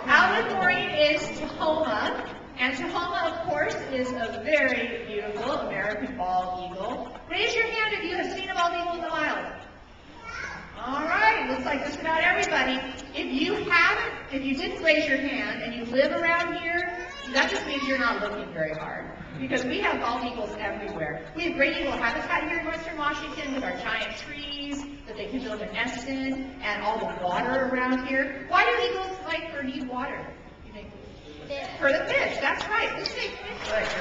Outward is Tahoma, and Tahoma, of course, is a very beautiful American bald eagle. Raise your hand if you have seen a bald eagle in the wild. All right, looks like just about everybody. If you haven't, if you didn't raise your hand and you live around here, that just means you're not looking very hard, because we have bald eagles everywhere. We have great eagle habitat here in Western Washington with our giant trees that they can build a nest in and all the water around here. Why do eagles like or need water, you think? For the fish, that's right. This is a fish.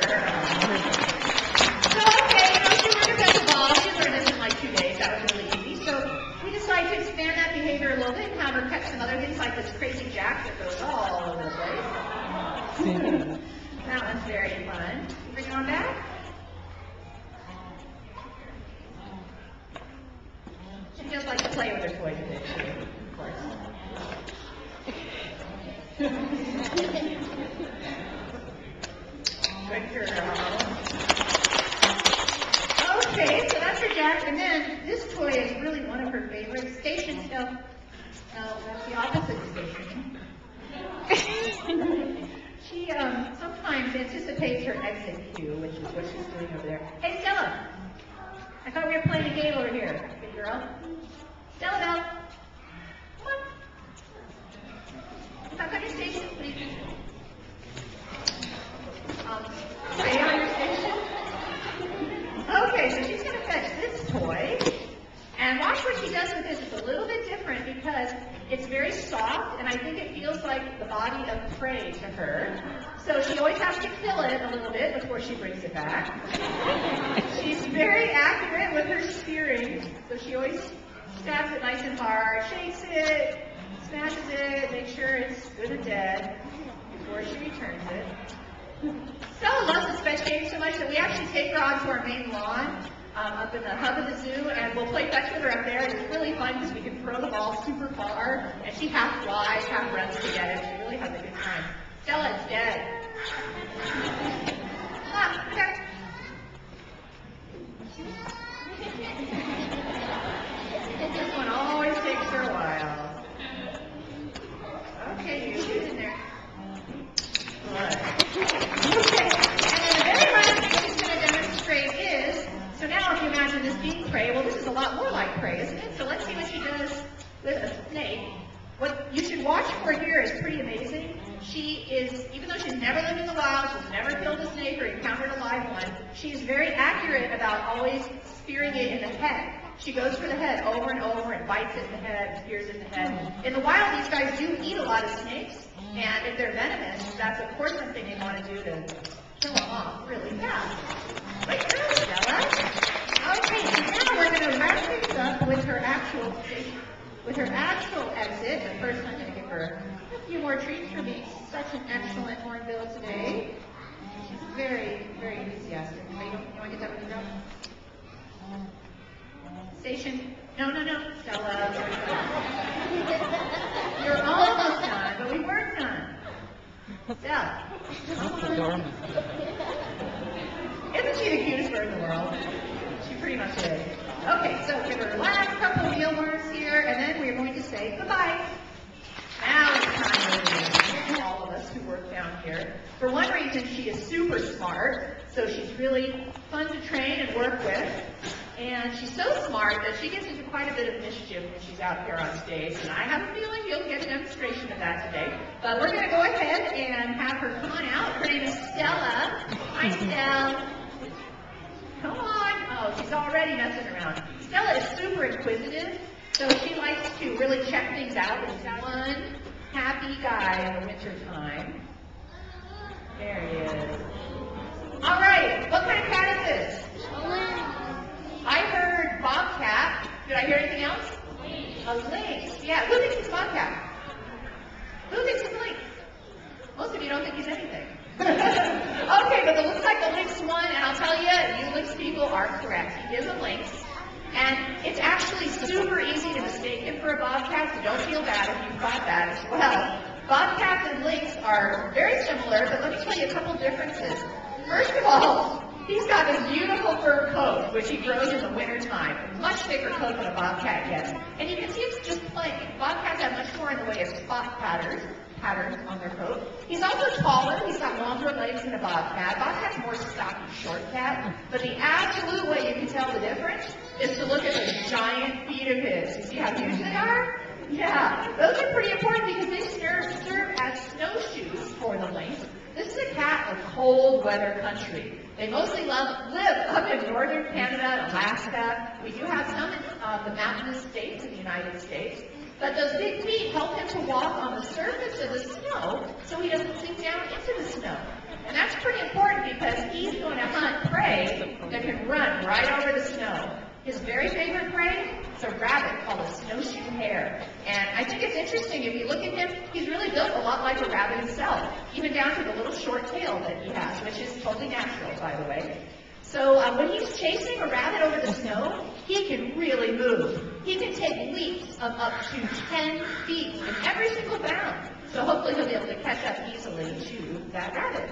Good girl. So, okay, she learned to catch a ball. She learned this in like 2 days. That was really easy. So we decided to expand that behavior a little bit and have her catch some other things like this crazy jack that goes all over the place. That one's very fun. Bring it on back. She just likes to play with her toys a bit too, of course. Good girl. Okay, so that's her jack, and then this toy is really one of her favorites. Station. No, that's the opposite of station. She sometimes anticipates her exit cue, which is what she's doing over there. Hey, Stella! I thought we were playing a game over here. Good girl. Stella, Bell. Come on. Back on your station, please. Stay on your station. Okay, so she's going to fetch this toy. And watch what she does with this. It's a little bit different because it's very soft, and I think it feels like the body of prey to her. So she always has to kill it a little bit before she brings it back. She's very accurate with her steering, so she always stabs it nice and hard, shakes it, smashes it, makes sure it's good and dead before she returns it. Stella loves this fetch game so much that we actually take her onto our main lawn up in the hub of the zoo, and we'll play fetch with her up there. And it's really fun because we can throw the ball super far, and she half flies, half runs to get it. She really has a good time. Stella, it's dead. Come on, okay. This one always takes her a while. Okay, she's in there. Good. Okay, and then the very last thing she's going to demonstrate is, so now if you imagine this being prey, well, this is a lot more like prey, isn't it? So let's see what she does with a snake. What you should watch for here is pretty amazing. She is, even though she's never lived in the wild, she's never killed a snake or encountered a live one, she is very accurate about always spearing it in the head. She goes for the head over and over and bites it in the head, spears it in the head. In the wild, these guys do eat a lot of snakes, and if they're venomous, that's of course something they want to do to kill them off really fast. Great job, Stella. Okay, so now we're going to wrap things up with her actual exit. But first, I'm going to give her a few more treats for being such an excellent hornbill today. She's very, very enthusiastic. You want to get that with your girl? Station. No, Stella. You're almost done, but we weren't done. Stella. Isn't she the cutest bird in the world? She pretty much is. Okay, so give her a last couple of mealworms here, and then we're going to say goodbye. Now it's time for all of us who work down here. For one reason, she is super smart, so she's really fun to train and work with. And she's so smart that she gets into quite a bit of mischief when she's out here on stage. And I have a feeling you'll get a demonstration of that today. But we're going to go ahead and have her come on out. Her name is Stella. Hi, Stella. Come on. Oh, she's already messing around. Stella is super inquisitive, so she likes to really check things out with one happy guy in the winter time. There he is. All right. What kind of cat is this? I heard bobcat. Did I hear anything else? A lynx. Yeah, who thinks it's a bobcat? Who thinks it's a lynx? Most of you don't think he's anything. Okay, but it looks like the lynx won, and I'll tell you, you lynx people are correct. He is a lynx, and it's actually super easy to mistake him for a bobcat, so don't feel bad if you thought that as well. Bobcats and lynx are very similar, but let me tell you a couple differences. First of all, He's got this beautiful fur coat, which he grows in the wintertime. A much thicker coat than a bobcat gets. And you can see it's just playing. Bobcats have much more in the way of spot patterns on their coat. He's also taller. He's got longer legs than a bobcat. Bobcat's more stocky, short cat. But the absolute way you can tell the difference is to look at those giant feet of his. You see how huge they are? Yeah, those are pretty important because they serve as snowshoes for the lynx. This is a cat of cold weather country. They mostly live up in northern Canada and Alaska. We do have some in the mountainous states in the United States. But those big feet help him to walk on the surface of the snow so he doesn't sink down into the snow. And that's pretty important because he's going to hunt prey that can run right over the snow. His very favorite prey is a rabbit called a snowshoe hare. And I think it's interesting, if you look at him, he's really built a lot like a rabbit himself, even down to the little short tail that he has, which is totally natural, by the way. So when he's chasing a rabbit over the snow, he can really move. He can take leaps of up to 10 feet in every single bound. So hopefully he'll be able to catch up easily to that rabbit.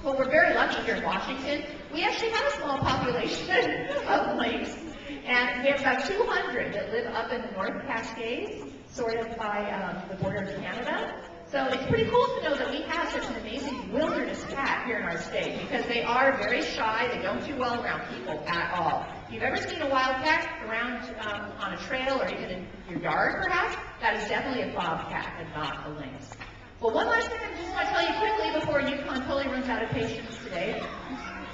Well, we're very lucky here in Washington. We actually have a small population of lynx. And we have about 200 that live up in the North Cascades, sort of by the border of Canada. So it's pretty cool to know that we have such an amazing wilderness cat here in our state because they are very shy. They don't do well around people at all. If you've ever seen a wild cat around on a trail or even in your yard, perhaps, that is definitely a bobcat and not a lynx. Well, one last thing I just want to tell you quickly before Yukon totally runs out of patience today.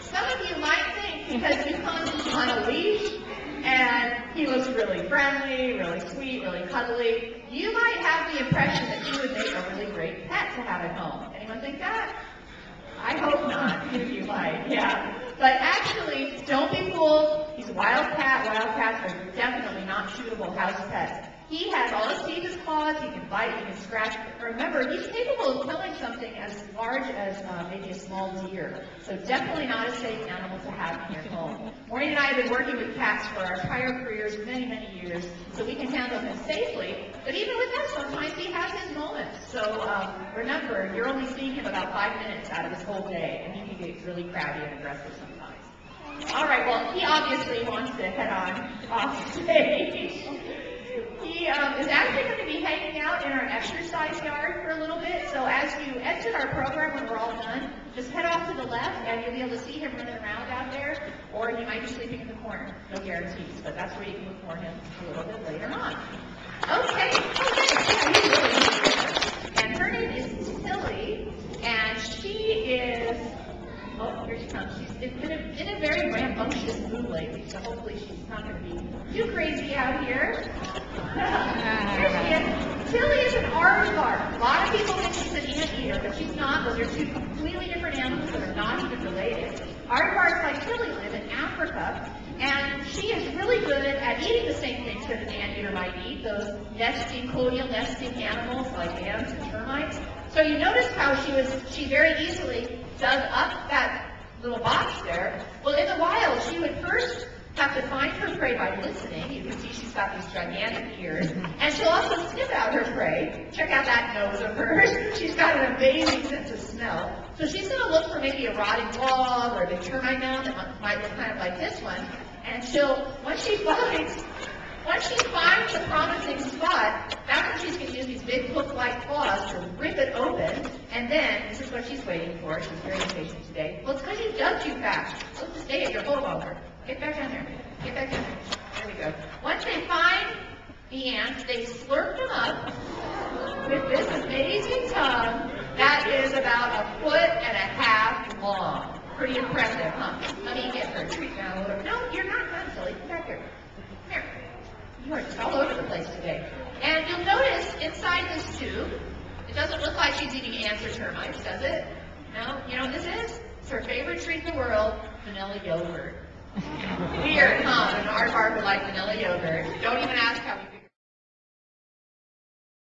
Some of you might think because Yukon's on a leash and he looks really friendly, really sweet, really cuddly, you might have the impression that he would make a really great pet to have at home. Anyone think that? I hope not. You might, yeah. But actually, don't be fooled. He's a wild cat. Wild cats are definitely not suitable house pets. He has all his teeth as claws. He can bite, he can scratch. But remember, he's capable of killing something as large as maybe a small deer. So definitely not a safe animal to have in your home. Maureen and I have been working with cats for our entire careers, many, many years, so we can handle him safely. But even with that, sometimes he has his moments. So remember, you're only seeing him about 5 minutes out of his whole day, and he can get really crabby and aggressive sometimes. All right, well, he obviously wants to head on off stage. He is actually going to be hanging out in our exercise yard for a little bit. So as you exit our program when we're all done, just head off to the left and you'll be able to see him running around out there. Or he might be sleeping in the corner. No guarantees, but that's where you can look for him a little bit later on. Okay. And her name is Tilly, and she is... Oh, here she comes. She's been in a very rambunctious mood lately, so hopefully she's not going to be too crazy out here. Here she is. Tilly is an aardvark. A lot of people think she's an anteater, but she's not. Those are two completely different animals that are not even related. Aardvarks like Tilly live in Africa, and she is really good at eating the same things that an anteater might eat, those colonial nesting animals like ants and termites. So you notice how she very easily dug up that little box there. Well, in the wild, she would first have to find her prey by listening. You can see she's got these gigantic ears. And she'll also sniff out her prey. Check out that nose of hers. She's got an amazing sense of smell. So she's going to look for maybe a rotting log or a big termite mound that might look kind of like this one. And once she finds a promising spot, that's when she's going to use these big hook-like claws to rip it open. And then, this is what she's waiting for. She's very impatient today. Well, it's because you dug too fast. Let's stay at your hole longer. Get back down there. Get back down there. There we go. Once they find the ants, they slurp them up with this amazing tongue that is about 1.5 feet long. Pretty impressive, huh? Let me get her a treat now. No, you're not done, Tilly. Come back here. Come here. You are just all over the place today. And you'll notice inside this tube, it doesn't look like she's eating ants or termites, does it? No? You know what this is? It's her favorite treat in the world, vanilla yogurt. Weird, huh? An aardvark would like vanilla yogurt. Don't even ask how we